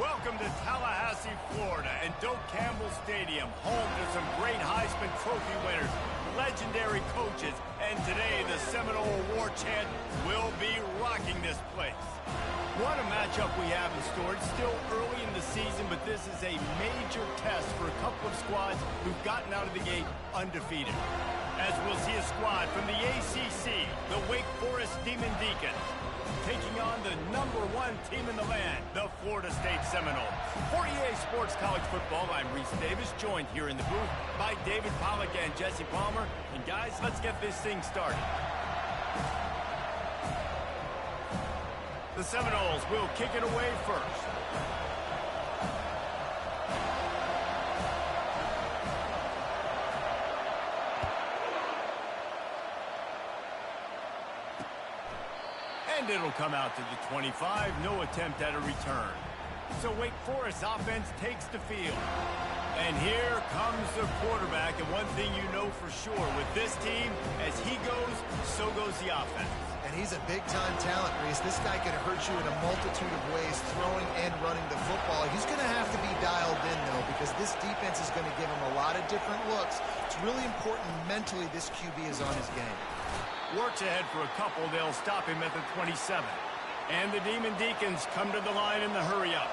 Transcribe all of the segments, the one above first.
Welcome to Tallahassee, Florida, and Doak Campbell Stadium, home to some great Heisman Trophy winners, legendary coaches, and today the Seminole Award chant will be rocking this place. What a matchup we have in store. It's still early in the season, but this is a major test for a couple of squads who've gotten out of the gate undefeated. As we'll see a squad from the ACC, the Wake Forest Demon Deacons, taking on the #1 team in the land, the Florida State Seminoles. For EA Sports College Football, I'm Reese Davis, joined here in the booth by David Pollack and Jesse Palmer. And guys, let's get this thing started. The Seminoles will kick it away first. And it'll come out to the 25, no attempt at a return. So Wake Forest offense takes the field. And here comes the quarterback, and one thing you know for sure, with this team, as he goes, so goes the offense. And he's a big-time talent, Reese. This guy can hurt you in a multitude of ways, throwing and running the football. He's going to have to be dialed in, though, because this defense is going to give him a lot of different looks. It's really important mentally this QB is on his game. Works ahead for a couple. They'll stop him at the 27. And the Demon Deacons come to the line in the hurry-up.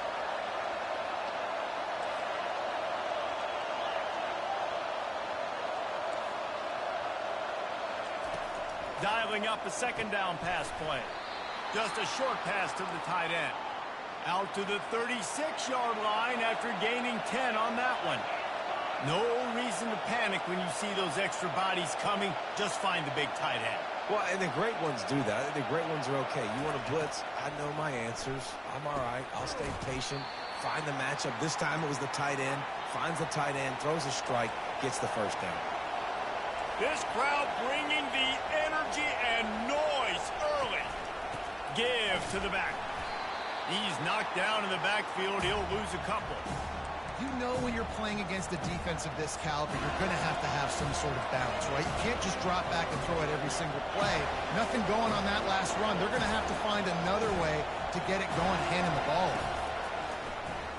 Dialing up a second down pass play. Just a short pass to the tight end. Out to the 36-yard line after gaining 10 on that one. No reason to panic when you see those extra bodies coming. Just find the big tight end. Well, and the great ones do that. The great ones are okay. You want to blitz? I know my answers. I'm all right. I'll stay patient. Find the matchup. This time it was the tight end. Finds the tight end, throws a strike, gets the first down. This crowd bringing the energy and noise early. Give to the back. He's knocked down in the backfield. He'll lose a couple. You know when you're playing against a defense of this caliber, you're going to have some sort of balance, right? You can't just drop back and throw it every single play. Nothing going on that last run. They're going to have to find another way to get it going, handing the ball.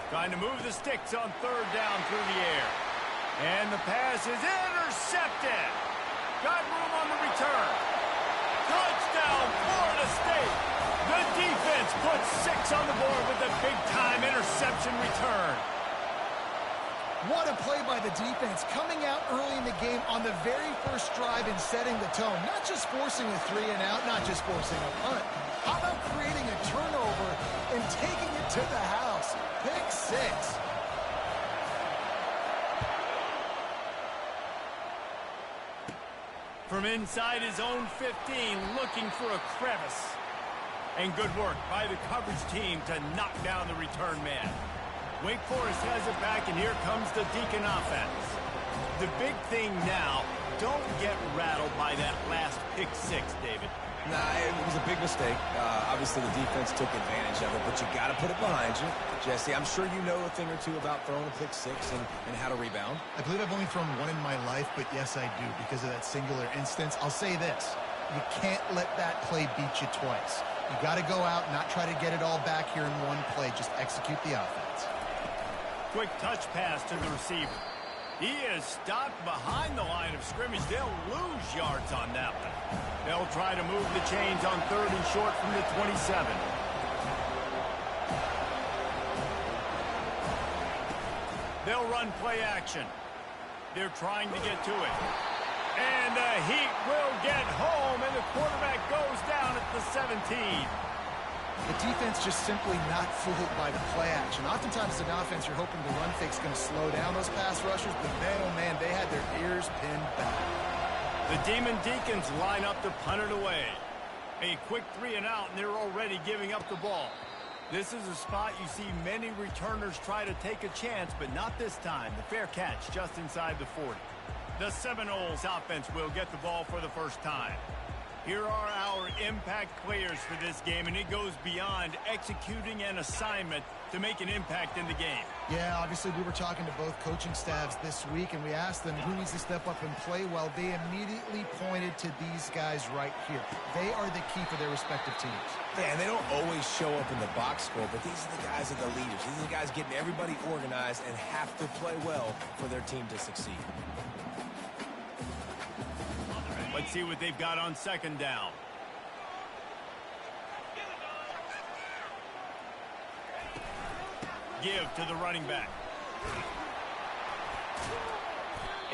Trying to move the sticks on third down through the air. And the pass is intercepted. Got room on the return. Touchdown, Florida State. The defense puts 6 on the board with a big-time interception return. What a play by the defense, coming out early in the game on the very first drive and setting the tone. Not just forcing a 3 and out, not just forcing a punt. How about creating a turnover and taking it to the house? Pick 6. From inside his own 15, looking for a crevice. And good work by the coverage team to knock down the return man. Wake Forest has it back, and here comes the Deacon offense. The big thing now, don't get rattled by that last pick 6, David. Nah, it was a big mistake. Obviously, the defense took advantage of it, but you got to put it behind you. Jesse, I'm sure you know a thing or two about throwing a pick 6 and how to rebound. I believe I've only thrown one in my life, but yes, I do, because of that singular instance. I'll say this. You can't let that play beat you twice. You got to go out, not try to get it all back here in one play. Just execute the offense. Quick touch pass to the receiver. He is stopped behind the line of scrimmage. They'll lose yards on that one. They'll try to move the chains on third and short from the 27. They'll run play action. They're trying to get to it. And the heat will get home, and the quarterback goes down at the 17. The defense just simply not fooled by the play action. Oftentimes, as an offense, you're hoping the run fake's going to slow down those pass rushers, but man, oh man, they had their ears pinned back. The Demon Deacons line up to punt it away. A quick 3 and out, and they're already giving up the ball. This is a spot you see many returners try to take a chance, but not this time. The fair catch just inside the 40. The Seminoles offense will get the ball for the first time. Here are our impact players for this game, and it goes beyond executing an assignment to make an impact in the game. Yeah, obviously we were talking to both coaching staffs this week, and we asked them who needs to step up and play well. They immediately pointed to these guys right here. They are the key for their respective teams. Yeah, and they don't always show up in the box score, but these are the guys that are the leaders. These are the guys getting everybody organized and have to play well for their team to succeed. Let's see what they've got on second down. Give to the running back.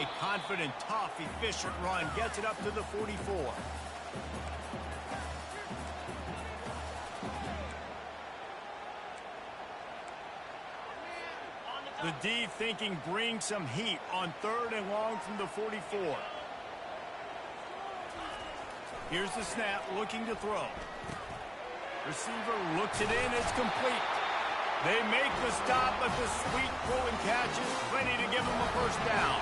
A confident, tough, efficient run gets it up to the 44. The D thinking bring some heat on 3rd and long from the 44. Here's the snap, looking to throw. Receiver looks it in, it's complete. They make the stop, but the sweet throw and catch is plenty to give them a first down.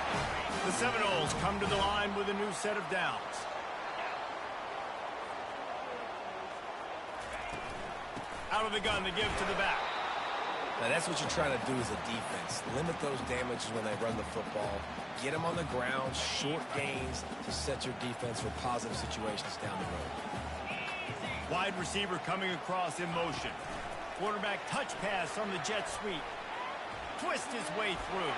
The Seminoles come to the line with a new set of downs. Out of the gun, the give to the back. Now, that's what you're trying to do as a defense. Limit those damages when they run the football. Get them on the ground, short gains to set your defense for positive situations down the road. Wide receiver coming across in motion. Quarterback touch pass on the jet sweep. Twist his way through.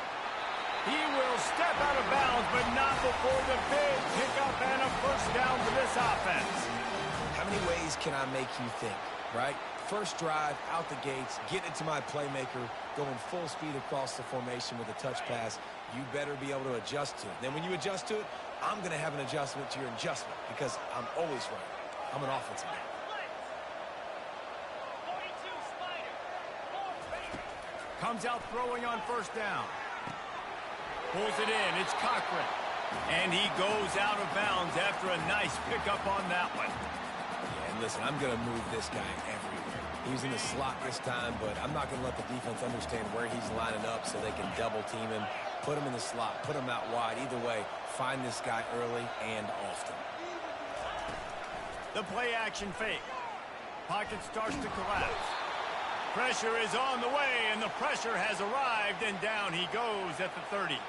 He will step out of bounds, but not before the big pickup and a first down for this offense. How many ways can I make you think, right? First drive, out the gates, get it to my playmaker, going full speed across the formation with a touch pass. You better be able to adjust to it. Then when you adjust to it, I'm going to have an adjustment to your adjustment because I'm always right. I'm an offensive guy. Comes out throwing on first down. Pulls it in. It's Cochran. And he goes out of bounds after a nice pickup on that one. Yeah, and listen, I'm going to move this guy everywhere. He's in the slot this time, but I'm not going to let the defense understand where he's lining up so they can double team him, put him in the slot, put him out wide. Either way, find this guy early and often. The play action fake. Pocket starts to collapse. Pressure is on the way, and the pressure has arrived, and down he goes at the 30.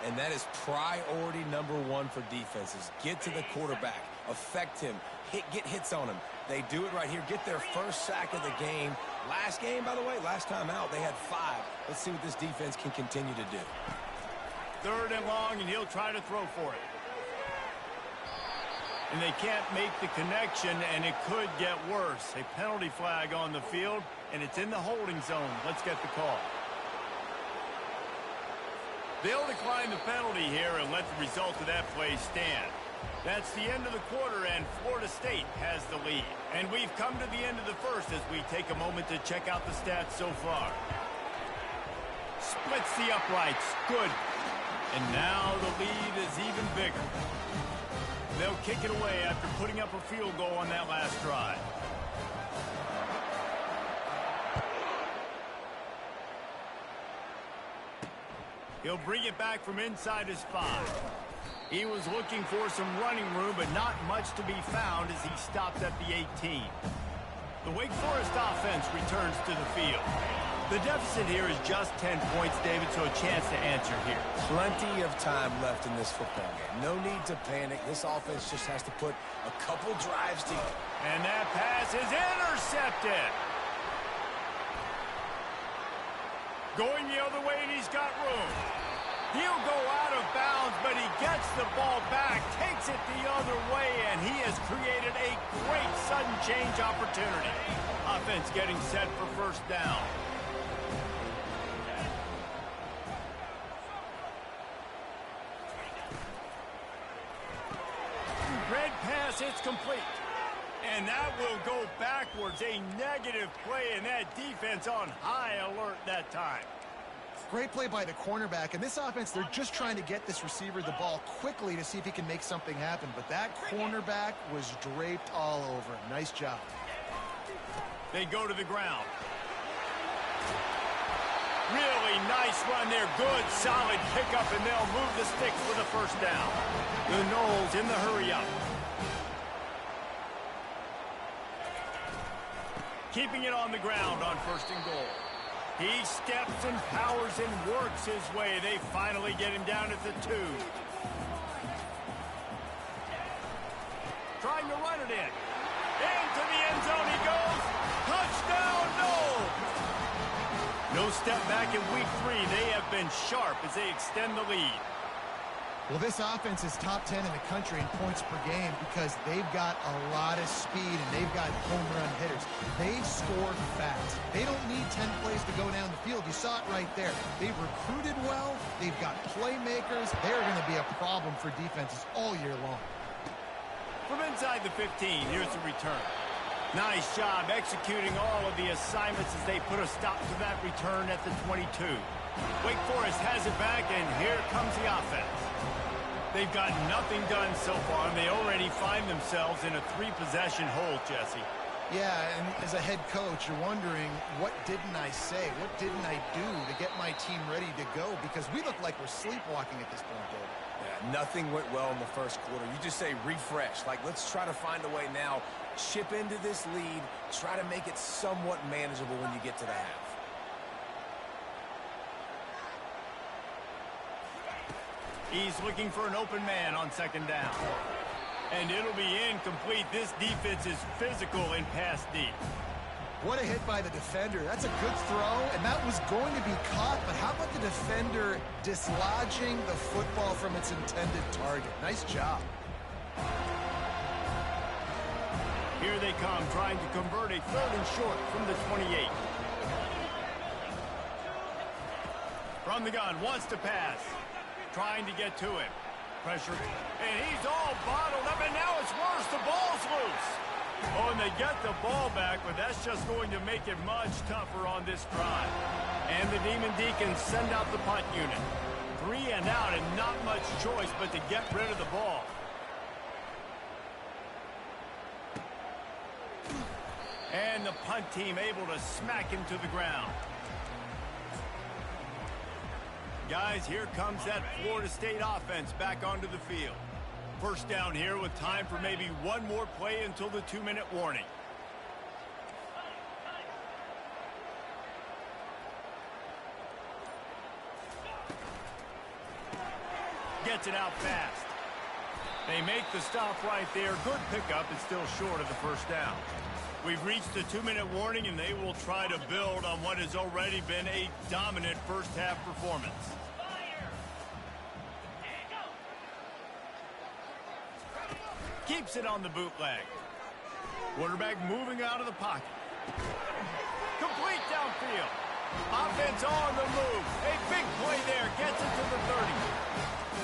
And that is priority number one for defenses. Get to the quarterback. Affect him. Get hits on him. They do it right here. Get their first sack of the game. Last game, by the way, last time out, they had 5. Let's see what this defense can continue to do. 3rd and long, and he'll try to throw for it. And they can't make the connection, and it could get worse. A penalty flag on the field, and it's in the holding zone. Let's get the call. They'll decline the penalty here and let the result of that play stand. That's the end of the quarter, and Florida State has the lead. And we've come to the end of the first as we take a moment to check out the stats so far. Splits the uprights. Good. And now the lead is even bigger. They'll kick it away after putting up a field goal on that last drive. He'll bring it back from inside his 5. He was looking for some running room, but not much to be found as he stopped at the 18. The Wake Forest offense returns to the field. The deficit here is just 10 points, David, so a chance to answer here. Plenty of time left in this football game. No need to panic. This offense just has to put a couple drives together. And that pass is intercepted. Going the other way, and he's got room. He'll go out of bounds, but he gets the ball back, takes it the other way, and he has created a great sudden change opportunity. Offense getting set for first down. Red pass, it's complete. And that will go backwards. A negative play, and that defense on high alert that time. Great play by the cornerback. And this offense, they're just trying to get this receiver the ball quickly to see if he can make something happen. But that cornerback was draped all over him. Nice job. They go to the ground. Really nice run there. Good, solid pickup, and they'll move the sticks for the first down. The Noles in the hurry-up. keeping it on the ground on 1st and goal. He steps and powers and works his way. They finally get him down at the 2. Trying to run it in. Into the end zone he goes. Touchdown, no! No step back in week 3. They have been sharp as they extend the lead. Well, this offense is top 10 in the country in points per game because they've got a lot of speed and they've got home run hitters. They score fast. They don't need 10 plays to go down the field. You saw it right there. They've recruited well. They've got playmakers. They're going to be a problem for defenses all year long. From inside the 15, here's the return. Nice job executing all of the assignments as they put a stop to that return at the 22. Wake Forest has it back, and here comes the offense. They've got nothing done so far, and they already find themselves in a 3-possession hole, Jesse. Yeah, and as a head coach, you're wondering, what didn't I say? What didn't I do to get my team ready to go? Because we look like we're sleepwalking at this point, Dave. Yeah, nothing went well in the first quarter. You just say refresh. Like, let's try to find a way now. Chip into this lead. Try to make it somewhat manageable when you get to the half. He's looking for an open man on 2nd down. And it'll be incomplete. This defense is physical in pass deep. What a hit by the defender. That's a good throw, and that was going to be caught, but how about the defender dislodging the football from its intended target? Nice job. Here they come, trying to convert a 3rd and short from the 28. From the gun, wants to pass. Trying to get to him. Pressure. And he's all bottled up, and now it's worse. The ball's loose. Oh, and they get the ball back, but that's just going to make it much tougher on this drive. And the Demon Deacons send out the punt unit. 3 and out, and not much choice but to get rid of the ball. And the punt team able to smack him to the ground. Guys, here comes that Florida State offense back onto the field. 1st down here with time for maybe one more play until the 2-minute warning. Gets it out fast. They make the stop right there. Good pickup. It's still short of the 1st down. We've reached the 2-minute warning, and they will try to build on what has already been a dominant first-half performance. Keeps it on the bootleg. Quarterback moving out of the pocket. Complete downfield. Offense on the move. A big play there. Gets it to the 30.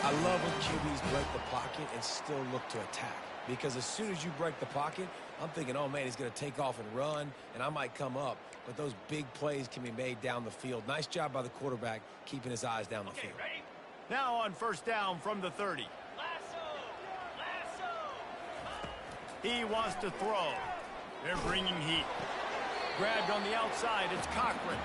I love when QBs break the pocket and still look to attack. Because as soon as you break the pocket, I'm thinking, oh, man, he's going to take off and run, and I might come up. But those big plays can be made down the field. Nice job by the quarterback keeping his eyes down the field. Ready? Now on 1st down from the 30. He wants to throw. They're bringing heat. Grabbed on the outside. It's Cochran.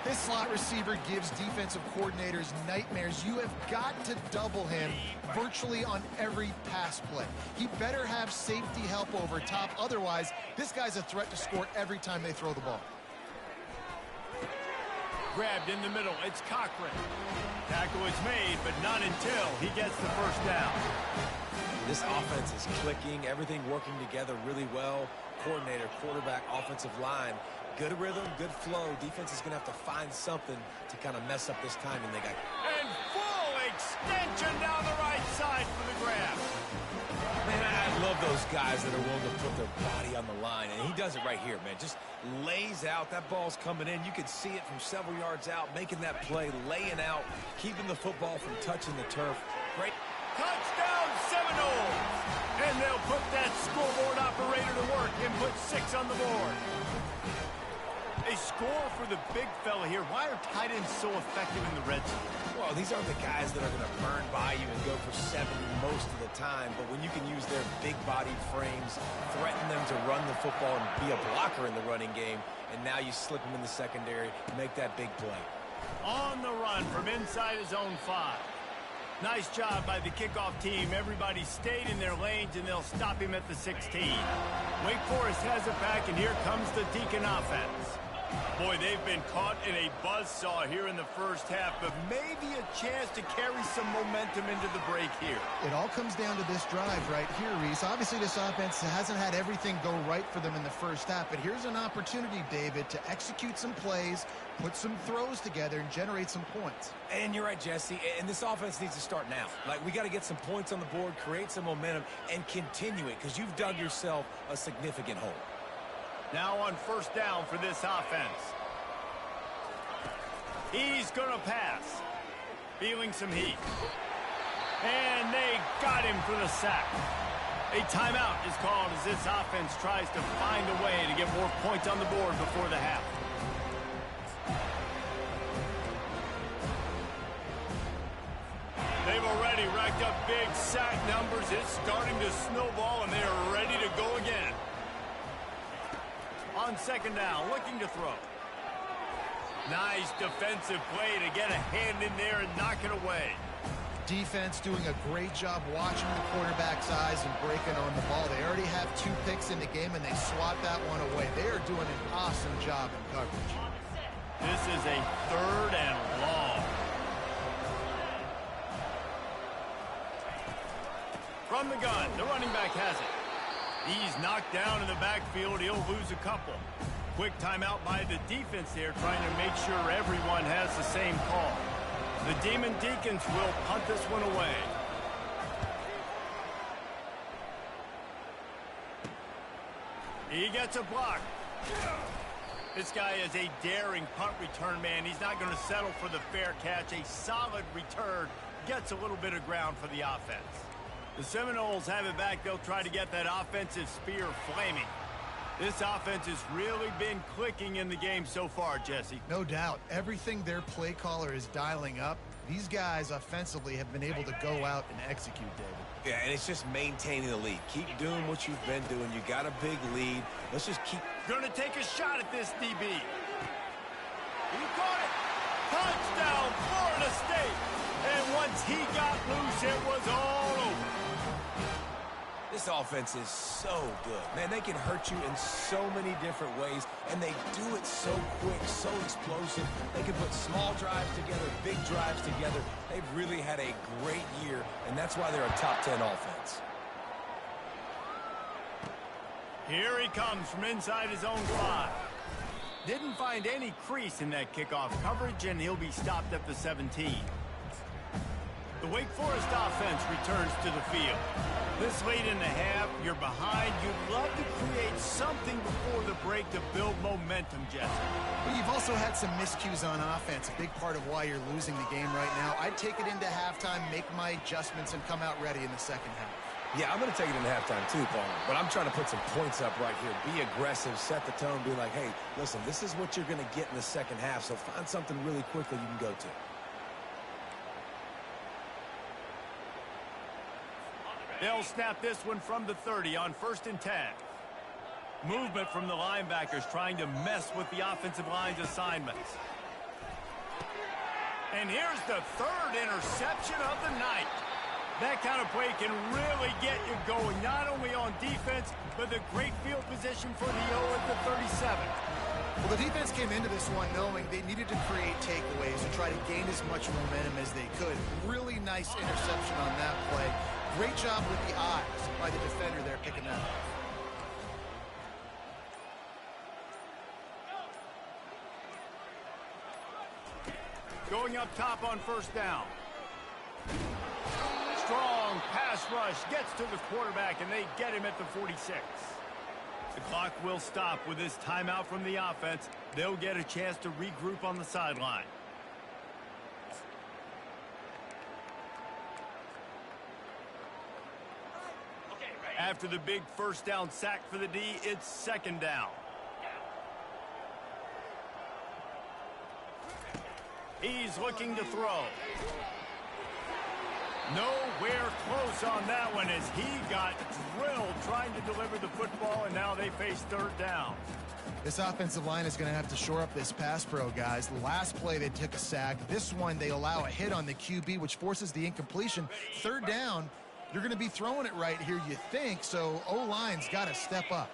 This slot receiver gives defensive coordinators nightmares. You have got to double him virtually on every pass play. He better have safety help over top. Otherwise, this guy's a threat to score every time they throw the ball. Grabbed in the middle. It's Cochran. Tackle is made, but not until he gets the 1st down. This offense is clicking, everything working together really well. Coordinator, quarterback, offensive line. Good rhythm, good flow. Defense is going to have to find something to kind of mess up this time, and they got... And full extension down the right side for the grab. Man, I love those guys that are willing to put their body on the line, and he does it right here, man. Just lays out. That ball's coming in. You can see it from several yards out, making that play, laying out, keeping the football from touching the turf. Great. Touchdown Seminoles! And they'll put that scoreboard operator to work and put 6 on the board. A score for the big fella here. Why are tight ends so effective in the red zone? Well, these aren't the guys that are going to burn by you and go for 70 most of the time, but when you can use their big-bodied frames, threaten them to run the football and be a blocker in the running game, and now you slip them in the secondary, make that big play. On the run from inside his own 5. Nice job by the kickoff team. Everybody stayed in their lanes, and they'll stop him at the 16. Wake Forest has it back, and here comes the Deacon offense. Boy, they've been caught in a buzzsaw here in the first half, but maybe a chance to carry some momentum into the break here. It all comes down to this drive right here, Reese. Obviously, this offense hasn't had everything go right for them in the first half, but here's an opportunity, David, to execute some plays, put some throws together, and generate some points. And you're right, Jesse, and this offense needs to start now. Like, we got to get some points on the board, create some momentum, and continue it, because you've dug yourself a significant hole. Now on first down for this offense. He's going to pass. Feeling some heat. And they got him for the sack. A timeout is called as this offense tries to find a way to get more points on the board before the half. They've already racked up big sack numbers. It's starting to snowball, and they are ready to go again. On second down, looking to throw. Nice defensive play to get a hand in there and knock it away. Defense doing a great job watching the quarterback's eyes and breaking on the ball. They already have 2 picks in the game, and they swat that one away. They are doing an awesome job in coverage. This is a 3rd and long. From the gun, the running back has it. He's knocked down in the backfield. He'll lose a couple. Quick timeout by the defense there, trying to make sure everyone has the same call. The Demon Deacons will punt this one away. He gets a block. This guy is a daring punt return man. He's not going to settle for the fair catch. A solid return gets a little bit of ground for the offense. The Seminoles have it back. They'll try to get that offensive spear flaming. This offense has really been clicking in the game so far, Jesse. No doubt. Everything their play caller is dialing up, these guys offensively have been able to go out and execute, David. Yeah, and it's just maintaining the lead. Keep doing what you've been doing. You got a big lead. Let's just keep... Gonna take a shot at this DB. He caught it. Touchdown, Florida State. And once he got loose, it was all over. This offense is so good. Man, they can hurt you in so many different ways, and they do it so quick, so explosive. They can put small drives together, big drives together. They've really had a great year, and that's why they're a top 10 offense. Here he comes from inside his own 5. Didn't find any crease in that kickoff coverage, and he'll be stopped at the 17. The Wake Forest offense returns to the field. This late in the half, you're behind. You'd love to create something before the break to build momentum, Jesse. Well, you've also had some miscues on offense, a big part of why you're losing the game right now. I'd take it into halftime, make my adjustments, and come out ready in the second half. Yeah, I'm going to take it into halftime too, Paul. But I'm trying to put some points up right here. Be aggressive, set the tone, be like, hey, listen, this is what you're going to get in the second half, so find something really quickly you can go to. They'll snap this one from the 30 on 1st and 10. Movement from the linebackers trying to mess with the offensive line's assignments. And here's the 3rd interception of the night. That kind of play can really get you going, not only on defense, but the great field position for the O at the 37. Well, the defense came into this one knowing they needed to create takeaways and try to gain as much momentum as they could. Really nice interception on that play. Great job with the eyes by the defender there picking that up. Going up top on 1st down. Strong pass rush gets to the quarterback, and they get him at the 46. The clock will stop with this timeout from the offense. They'll get a chance to regroup on the sideline. After the big 1st down sack for the D, it's 2nd down. He's looking to throw. Nowhere close on that one as he got drilled trying to deliver the football, and now they face third down. This offensive line is going to have to shore up this pass pro, guys. The last play, they took a sack. This one, they allow a hit on the QB, which forces the incompletion. Third down, you're going to be throwing it right here, you think, so O-line's got to step up.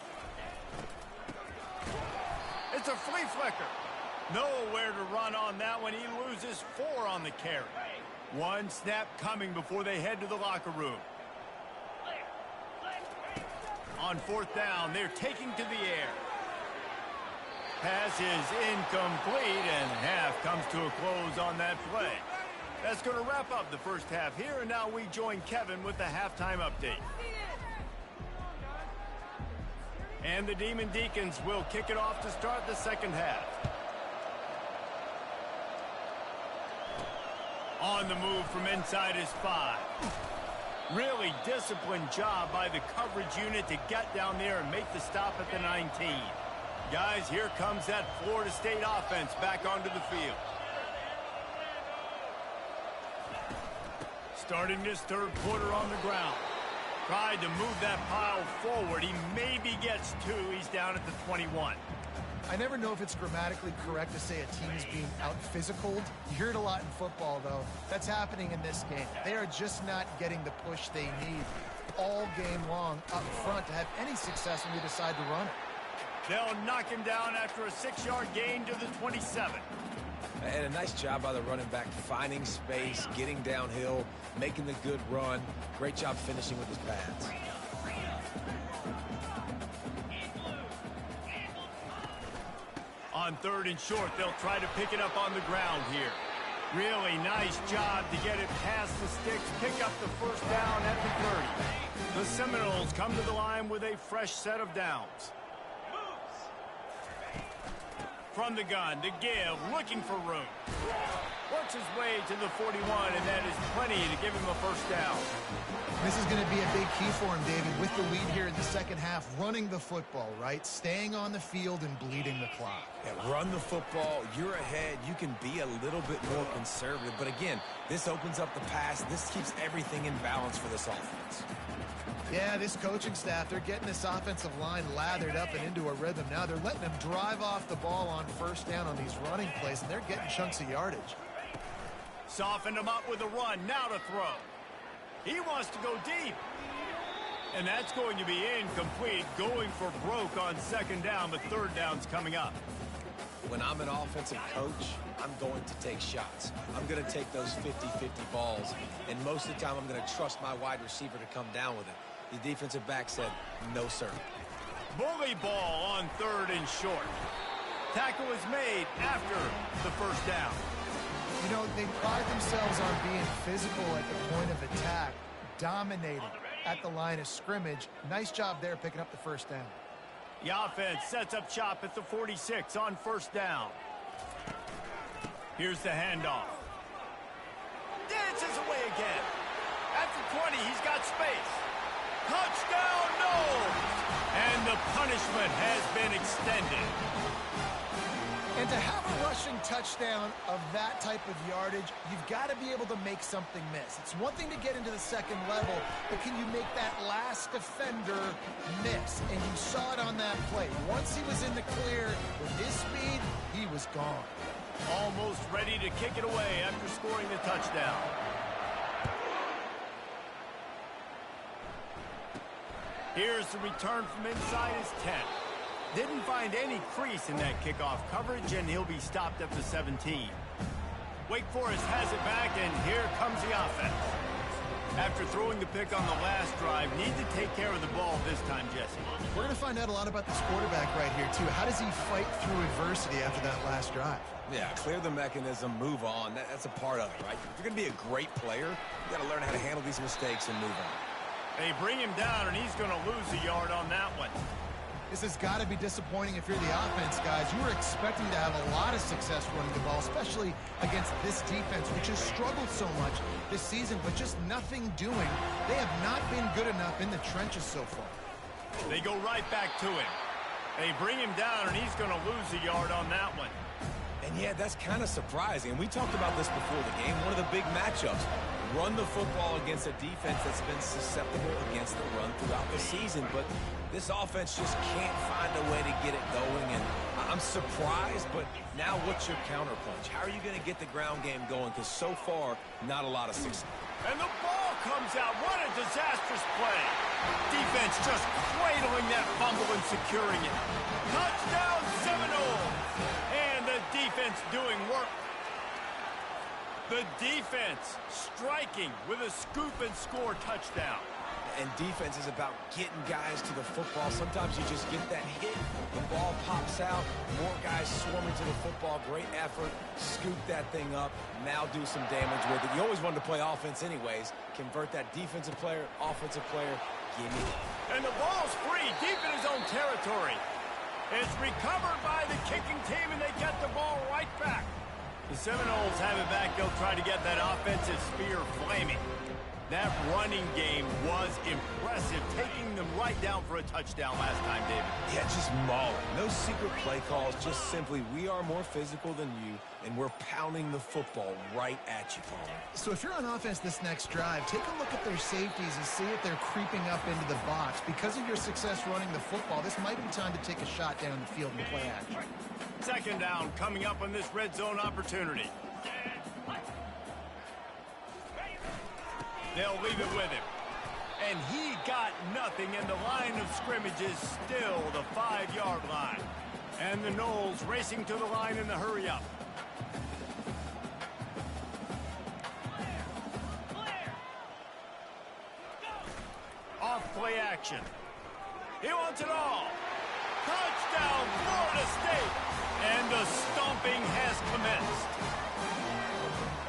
It's a flea flicker. Nowhere to run on that one. He loses 4 on the carry. One snap coming before they head to the locker room. On fourth down, they're taking to the air. Pass is incomplete, and half comes to a close on that play. That's going to wrap up the first half here, and now we join Kevin with the halftime update. And the Demon Deacons will kick it off to start the second half. On the move from inside his 5. Really disciplined job by the coverage unit to get down there and make the stop at the 19. Guys, here comes that Florida State offense back onto the field. Starting this third quarter on the ground. Tried to move that pile forward. He maybe gets 2. He's down at the 21. I never know if it's grammatically correct to say a team is being out-physicaled. You hear it a lot in football, though. That's happening in this game. They are just not getting the push they need all game long up front to have any success when they decide to run it. They'll knock him down after a 6-yard gain to the 27. And a nice job by the running back, finding space, getting downhill, making the good run. Great job finishing with his pads. On third and short, they'll try to pick it up on the ground here. Really nice job to get it past the sticks, pick up the first down at the 30. The Seminoles come to the line with a fresh set of downs. From the gun to give, looking for room. Works his way to the 41, and that is plenty to give him a first down. This is going to be a big key for him, David, with the lead here in the second half, running the football, right? Staying on the field and bleeding the clock. Yeah, run the football. You're ahead. You can be a little bit more conservative. But again, this opens up the pass. This keeps everything in balance for this offense. Yeah, this coaching staff, they're getting this offensive line lathered up and into a rhythm. Now they're letting them drive off the ball on first down on these running plays, and they're getting chunks of yardage. Softened him up with a run. Now to throw. He wants to go deep. And that's going to be incomplete. Going for broke on second down, but third down's coming up. When I'm an offensive coach, I'm going to take shots. I'm going to take those 50-50 balls, and most of the time I'm going to trust my wide receiver to come down with it. The defensive back said, no, sir. Bully ball on third and short. Tackle is made after the first down. You know, they pride themselves on being physical at the point of attack, dominating at the line of scrimmage. Nice job there picking up the first down. The offense sets up shop at the 46 on first down. Here's the handoff. Dances away again. At the 20, he's got space. Touchdown, no! And the punishment has been extended. And to have a rushing touchdown of that type of yardage, you've got to be able to make something miss. It's one thing to get into the second level, but can you make that last defender miss? And you saw it on that play. Once he was in the clear with his speed, he was gone. Almost ready to kick it away after scoring the touchdown. Here's the return from inside his 10. Didn't find any crease in that kickoff coverage, and he'll be stopped up to 17. Wake Forest has it back, and here comes the offense. After throwing the pick on the last drive, need to take care of the ball this time, Jesse. We're going to find out a lot about this quarterback right here, too. How does he fight through adversity after that last drive? Yeah, clear the mechanism, move on. That's a part of it, right? If you're going to be a great player, you got to learn how to handle these mistakes and move on. They bring him down, and he's going to lose a yard on that one. This has got to be disappointing if you're the offense, guys. You were expecting to have a lot of success running the ball, especially against this defense, which has struggled so much this season, but just nothing doing. They have not been good enough in the trenches so far. They go right back to him. They bring him down, and he's going to lose a yard on that one. And yeah, that's kind of surprising. And we talked about this before the game, one of the big matchups. run the football against a defense that's been susceptible against the run throughout the season. But this offense just can't find a way to get it going. And I'm surprised, but now what's your counterpunch? How are you going to get the ground game going? Because so far, not a lot of success. And the ball comes out. What a disastrous play. Defense just cradling that fumble and securing it. Touchdown Seminoles. And the defense doing work. The defense striking with a scoop and score touchdown. And defense is about getting guys to the football. Sometimes you just get that hit, the ball pops out, more guys swarming to the football. Great effort, scoop that thing up, now do some damage with it. You always wanted to play offense anyways. Convert that defensive player, offensive player, give me it. And the ball's free, deep in his own territory. It's recovered by the kicking team, and they get the ball right back. The Seminoles have it back. They'll try to get that offensive spear flaming. That running game was impressive, taking them right down for a touchdown last time, David. Yeah, just mauling. No secret play calls, just simply we are more physical than you, and we're pounding the football right at you, Paul. So if you're on offense this next drive, take a look at their safeties and see if they're creeping up into the box. Because of your success running the football, this might be time to take a shot down the field and play action. Second down coming up on this red zone opportunity. They'll leave it with him. And he got nothing, and the line of scrimmage is still the 5-yard line. And the Noles racing to the line in the hurry-up. Off play action. He wants it all. Touchdown, Florida State. And the stomping has commenced.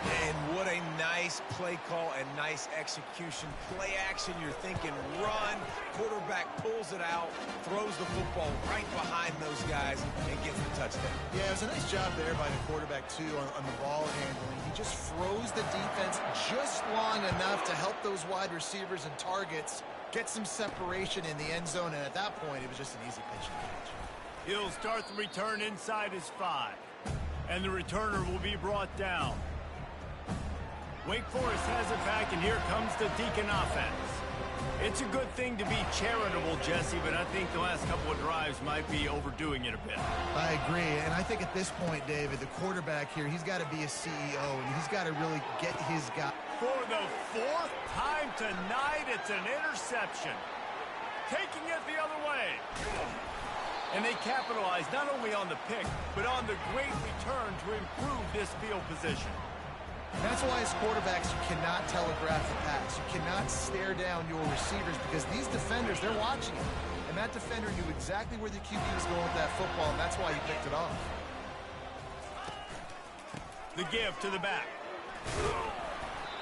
And what a nice play call and nice execution. Play action, you're thinking run. Quarterback pulls it out, throws the football right behind those guys, and gets the touchdown. Yeah, it was a nice job there by the quarterback, too, on the ball handling. He just froze the defense just long enough to help those wide receivers and targets get some separation in the end zone, and at that point, it was just an easy pitch to catch. He'll start the return inside his 5. And the returner will be brought down. Wake Forest has it back, and here comes the Deacon offense. It's a good thing to be charitable, Jesse, but I think the last couple of drives might be overdoing it a bit. I agree, and I think at this point, David, the quarterback here, he's got to be a CEO, and he's got to really get his guy. For the 4th time tonight, it's an interception. Taking it the other way. And they capitalize not only on the pick, but on the great return to improve this field position. And that's why as quarterbacks, you cannot telegraph the pass. You cannot stare down your receivers because these defenders, they're watching it. And that defender knew exactly where the QB was going with that football, and that's why he picked it off. The give to the back.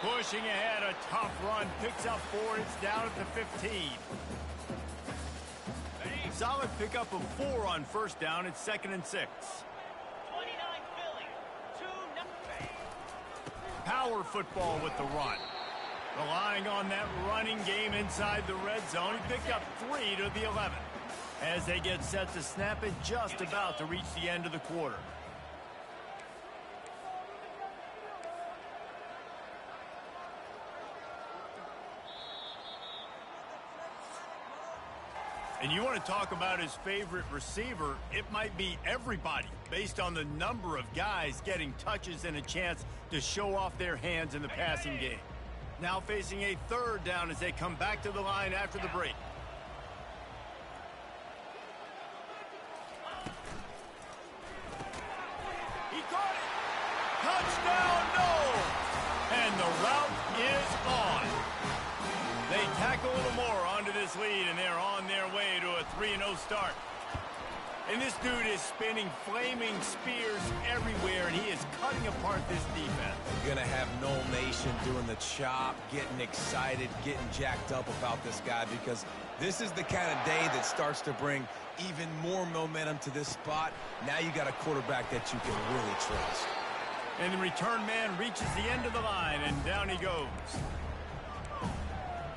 Pushing ahead, a tough run. Picks up 4. It's down at the 15. Solid pickup of 4 on first down. It's 2nd and 6. Power football with the run. Relying on that running game inside the red zone. He picked up 3 to the 11. As they get set to snap it, just about to reach the end of the quarter. And you want to talk about his favorite receiver, it might be everybody based on the number of guys getting touches and a chance to show off their hands in the passing game. Now facing a 3rd down as they come back to the line after the break. He caught it! Touchdown, no! And the route is on. They tack a little more onto this lead, and they're on their way to a 3-0 start. And this dude is spinning flaming spears everywhere, and he is cutting apart this defense. You're going to have Knoll Nation doing the chop, getting excited, getting jacked up about this guy, because this is the kind of day that starts to bring even more momentum to this spot. Now you got a quarterback that you can really trust. And the return man reaches the end of the line, and down he goes.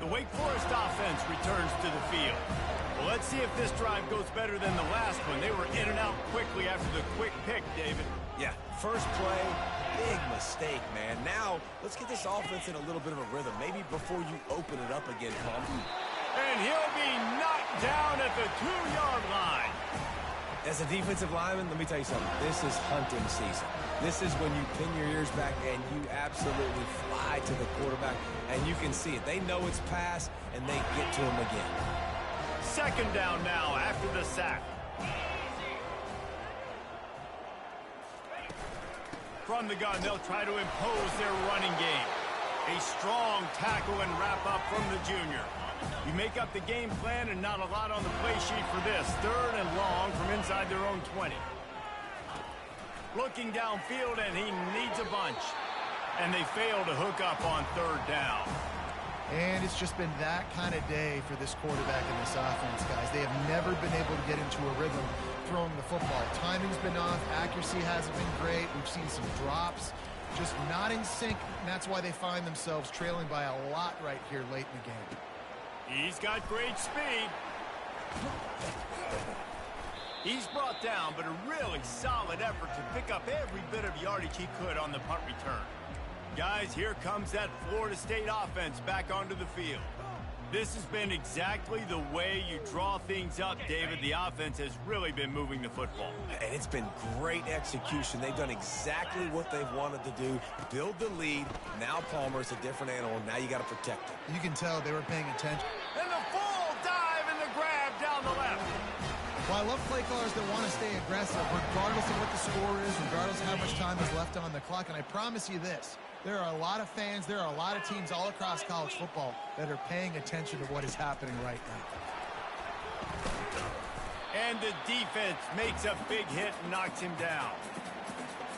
The Wake Forest offense returns to the field. Well, let's see if this drive goes better than the last one. They were in and out quickly after the quick pick, David. Yeah, first play, big mistake, man. Now, let's get this offense in a little bit of a rhythm. Maybe before you open it up again, Palmer. And he'll be knocked down at the 2-yard line. As a defensive lineman, let me tell you something. This is hunting season. This is when you pin your ears back and you absolutely fly to the quarterback, and you can see it. They know it's pass, and they get to him again. Second down now after the sack. From the gun, they'll try to impose their running game. A strong tackle and wrap up from the junior. You make up the game plan and not a lot on the play sheet for this. Third and long from inside their own 20. Looking downfield, and he needs a bunch. And they fail to hook up on third down. And it's just been that kind of day for this quarterback and this offense, guys. They have never been able to get into a rhythm throwing the football. Timing's been off. Accuracy hasn't been great. We've seen some drops. Just not in sync, and that's why they find themselves trailing by a lot right here late in the game. He's got great speed. He's brought down, but a really solid effort to pick up every bit of yardage he could on the punt return. Guys, here comes that Florida State offense back onto the field. This has been exactly the way you draw things up, David. The offense has really been moving the football. And it's been great execution. They've done exactly what they've wanted to do. Build the lead. Now Palmer's a different animal. Now you got to protect him. You can tell they were paying attention. And the full dive and the grab down the left. Well, I love play callers that want to stay aggressive, regardless of what the score is, regardless of how much time is left on the clock. And I promise you this. There are a lot of fans, there are a lot of teams all across college football that are paying attention to what is happening right now. And the defense makes a big hit and knocks him down.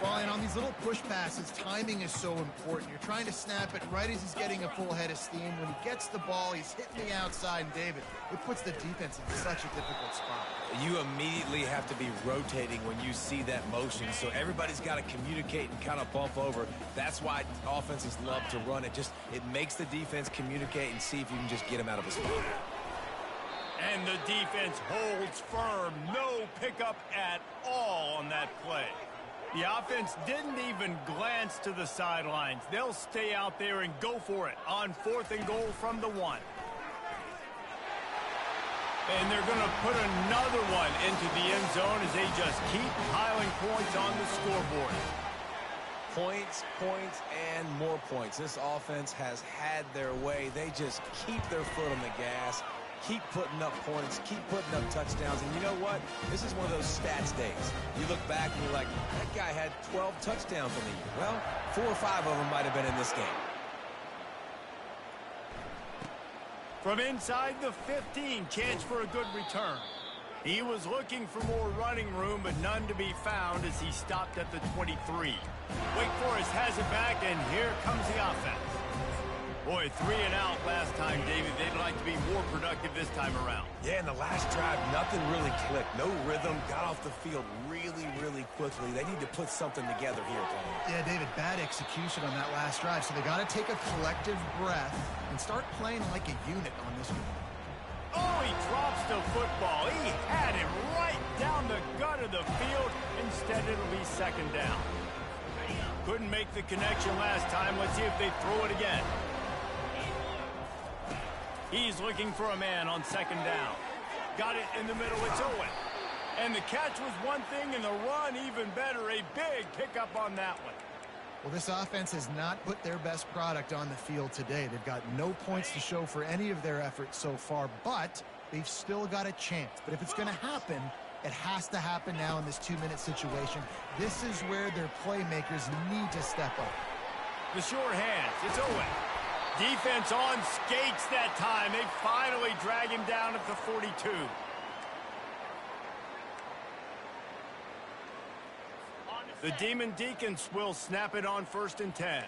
Well, and on these little push passes, timing is so important. You're trying to snap it right as he's getting a full head of steam. When he gets the ball, he's hitting the outside, and David, it puts the defense in such a difficult spot. You immediately have to be rotating when you see that motion, so everybody's got to communicate and kind of bump over. That's why offenses love to run it. It makes the defense communicate and see if you can just get him out of a spot. And the defense holds firm. No pickup at all on that play. The offense didn't even glance to the sidelines. They'll stay out there and go for it on 4th and goal from the 1. And they're going to put another one into the end zone as they just keep piling points on the scoreboard. Points, points, and more points. This offense has had their way. They just keep their foot on the gas, keep putting up points, keep putting up touchdowns. And you know what? This is one of those stats days. You look back and you're like, that guy had 12 touchdowns in the year. Well, 4 or 5 of them might have been in this game. From inside the 15, chance for a good return. He was looking for more running room, but none to be found as he stopped at the 23. Wake Forest has it back, and here comes the offense. Boy, 3 and out last time, David. They'd like to be more productive this time around. Yeah, in the last drive, nothing really clicked. No rhythm, got off the field really, really quickly. They need to put something together here, Paul. Yeah, David, bad execution on that last drive. So they got to take a collective breath and start playing like a unit on this one. Oh, he drops the football. He had him right down the gut of the field. Instead, it'll be second down. Couldn't make the connection last time. Let's see if they throw it again. He's looking for a man on second down. Got it in the middle. It's Owen. And the catch was one thing, and the run even better. A big pickup on that one. Well, this offense has not put their best product on the field today. They've got no points to show for any of their efforts so far, but they've still got a chance. But if it's going to happen, it has to happen now in this 2-minute situation. This is where their playmakers need to step up. The short hands. It's Owen. Defense on skates that time. They finally drag him down at the 42. The Demon Deacons will snap it on 1st and 10.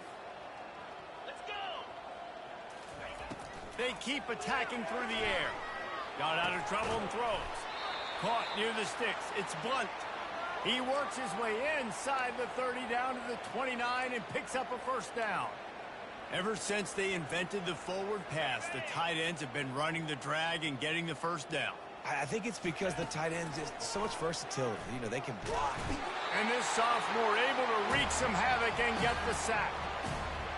Let's go. They keep attacking through the air. Got out of trouble and throws. Caught near the sticks. It's Blunt. He works his way inside the 30 down to the 29 and picks up a first down. Ever since they invented the forward pass, the tight ends have been running the drag and getting the first down. I think it's because the tight ends is so much versatility. You know, they can block. And this sophomore able to wreak some havoc and get the sack.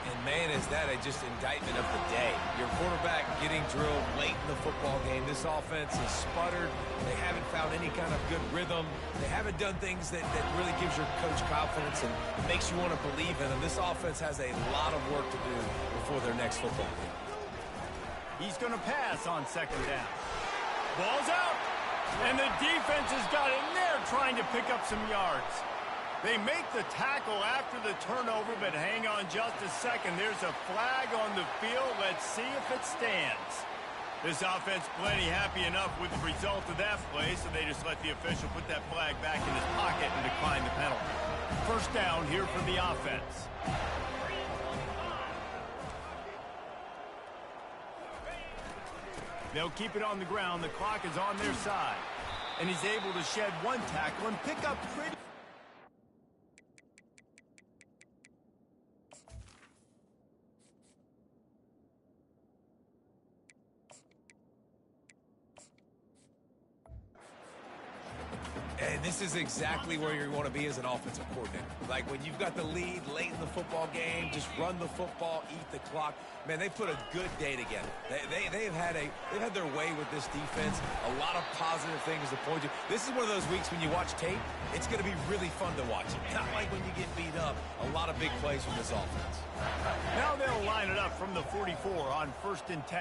And, man, is that just indictment of the day. Your quarterback getting drilled late in the football game. This offense has sputtered. They haven't found any kind of good rhythm. They haven't done things that really gives your coach confidence and makes you want to believe in them. This offense has a lot of work to do before their next football game. He's going to pass on second down. Ball's out. And the defense has got in there trying to pick up some yards. They make the tackle after the turnover, but hang on just a second. There's a flag on the field. Let's see if it stands. This offense plenty happy enough with the result of that play, so they just let the official put that flag back in his pocket and decline the penalty. First down here for the offense. They'll keep it on the ground. The clock is on their side. And he's able to shed one tackle and pick up pretty... And this is exactly where you want to be as an offensive coordinator. Like when you've got the lead late in the football game, just run the football, eat the clock. Man, they put a good day together. They've had their way with this defense. A lot of positive things to point to. This is one of those weeks when you watch tape, it's going to be really fun to watch. Not like when you get beat up. A lot of big plays from this offense. Now they'll line it up from the 44 on 1st and 10.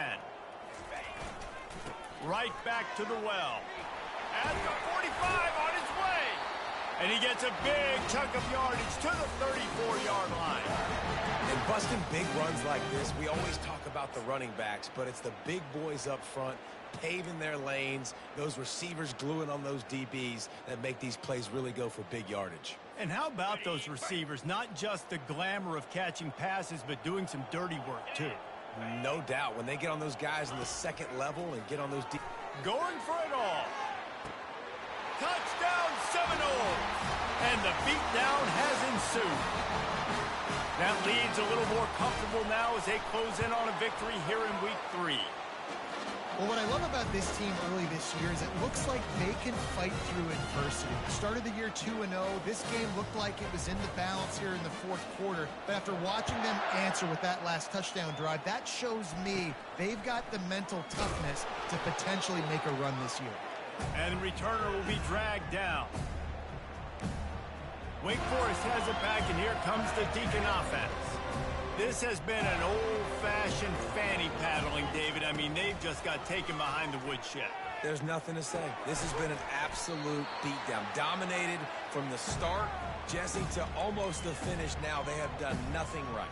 Right back to the well. At the 45 on his way. And he gets a big chunk of yardage to the 34-yard line. And busting big runs like this, we always talk about the running backs, but it's the big boys up front paving their lanes, those receivers gluing on those DBs that make these plays really go for big yardage. And how about those receivers? Not just the glamour of catching passes, but doing some dirty work, too. No doubt. When they get on those guys in the second level and get on those... Going for it all. Touchdown Seminoles! And the beatdown has ensued. That lead's a little more comfortable now as they close in on a victory here in Week 3. Well, what I love about this team early this year is it looks like they can fight through adversity. Started the year 2-0. This game looked like it was in the balance here in the fourth quarter. But after watching them answer with that last touchdown drive, that shows me they've got the mental toughness to potentially make a run this year. And the returner will be dragged down. Wake Forest has it back, and here comes the Deacon offense. This has been an old-fashioned fanny paddling, David. I mean, they've just got taken behind the woodshed. There's nothing to say. This has been an absolute beatdown. Dominated from the start, Jesse, to almost the finish now. They have done nothing right.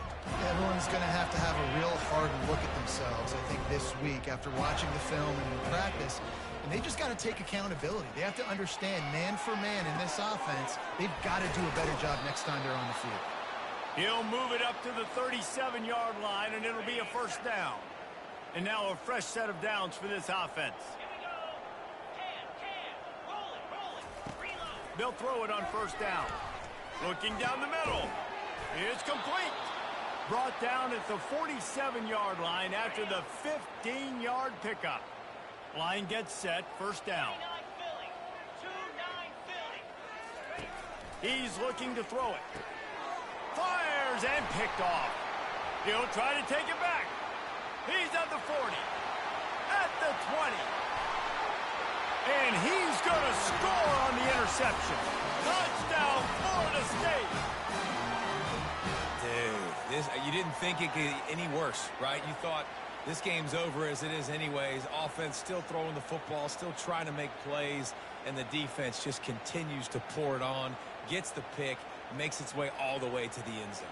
Everyone's going to have a real hard look at themselves, I think, this week after watching the film and in practice. And they just got to take accountability. They have to understand, man for man in this offense, they've got to do a better job next time they're on the field. He'll move it up to the 37-yard line, and it'll be a first down. And now a fresh set of downs for this offense. They'll throw it on first down. Looking down the middle. It's complete. Brought down at the 47-yard line after the 15-yard pickup. Line gets set, first down. He's looking to throw it. Fires and picked off. He'll try to take it back. He's at the 40. At the 20. And he's going to score on the interception. Touchdown, Florida State. Dude, you didn't think it could get any worse, right? You thought this game's over as it is anyways. Offense still throwing the football, still trying to make plays, and the defense just continues to pour it on, gets the pick, makes its way all the way to the end zone.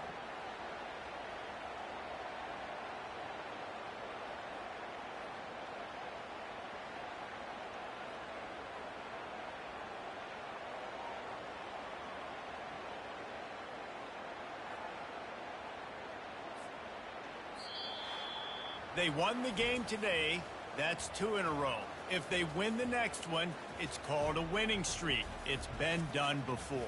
They won the game today. That's 2 in a row. If they win the next one, it's called a winning streak. It's been done before.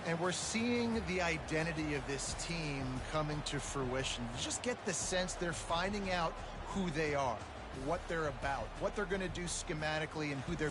And we're seeing the identity of this team coming to fruition. You just get the sense they're finding out who they are, what they're about, what they're going to do schematically, and who they're